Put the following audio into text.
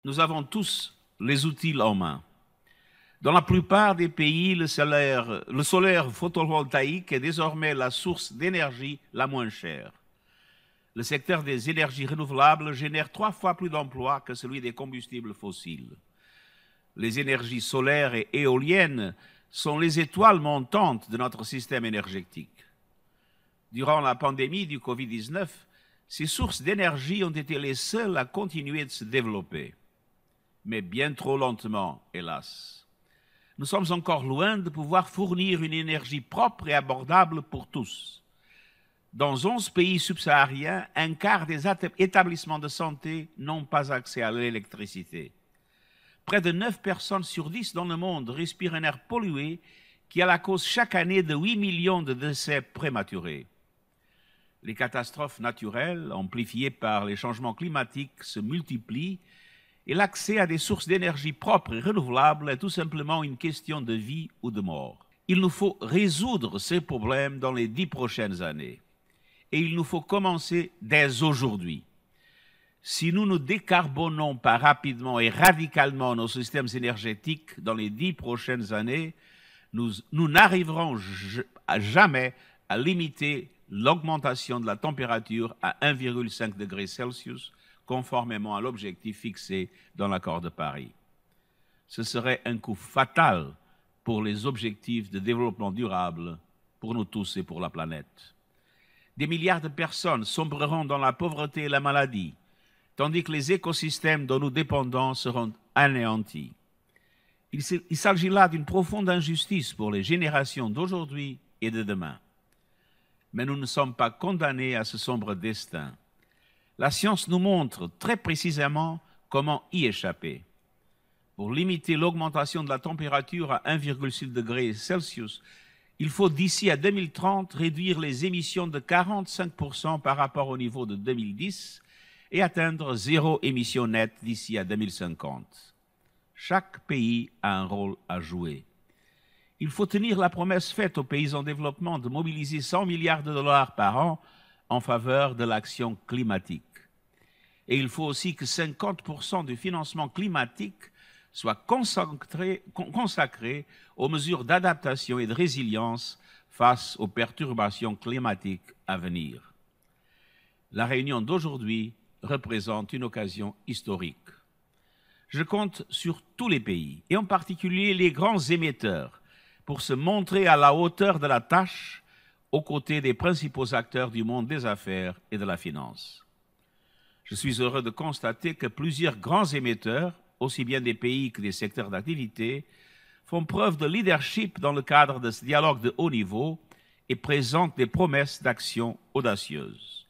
nous avons tous les outils en main. Dans la plupart des pays, le solaire photovoltaïque est désormais la source d'énergie la moins chère. Le secteur des énergies renouvelables génère 3 fois plus d'emplois que celui des combustibles fossiles. Les énergies solaires et éoliennes sont les étoiles montantes de notre système énergétique. Durant la pandémie du Covid-19, ces sources d'énergie ont été les seules à continuer de se développer, mais bien trop lentement, hélas. Nous sommes encore loin de pouvoir fournir une énergie propre et abordable pour tous. Dans 11 pays subsahariens, un quart des établissements de santé n'ont pas accès à l'électricité. Près de 9 personnes sur 10 dans le monde respirent un air pollué qui est la cause chaque année de 8 millions de décès prématurés. Les catastrophes naturelles, amplifiées par les changements climatiques, se multiplient et l'accès à des sources d'énergie propres et renouvelables est tout simplement une question de vie ou de mort. Il nous faut résoudre ces problèmes dans les 10 prochaines années. Et il nous faut commencer dès aujourd'hui. Si nous ne décarbonons pas rapidement et radicalement nos systèmes énergétiques dans les 10 prochaines années, nous n'arriverons jamais à limiter l'augmentation de la température à 1,5 degré Celsius, conformément à l'objectif fixé dans l'accord de Paris. Ce serait un coup fatal pour les objectifs de développement durable, pour nous tous et pour la planète. Des milliards de personnes sombreront dans la pauvreté et la maladie, tandis que les écosystèmes dont nous dépendons seront anéantis. Il s'agit là d'une profonde injustice pour les générations d'aujourd'hui et de demain. Mais nous ne sommes pas condamnés à ce sombre destin. La science nous montre très précisément comment y échapper. Pour limiter l'augmentation de la température à 1,6 degré Celsius, il faut d'ici à 2030 réduire les émissions de 45% par rapport au niveau de 2010 et atteindre 0 émission nette d'ici à 2050. Chaque pays a un rôle à jouer. Il faut tenir la promesse faite aux pays en développement de mobiliser 100 milliards de dollars par an en faveur de l'action climatique. Et il faut aussi que 50% du financement climatique soit consacré aux mesures d'adaptation et de résilience face aux perturbations climatiques à venir. La réunion d'aujourd'hui représente une occasion historique. Je compte sur tous les pays, et en particulier les grands émetteurs, pour se montrer à la hauteur de la tâche aux côtés des principaux acteurs du monde des affaires et de la finance. Je suis heureux de constater que plusieurs grands émetteurs, aussi bien des pays que des secteurs d'activité, font preuve de leadership dans le cadre de ce dialogue de haut niveau et présentent des promesses d'action audacieuses.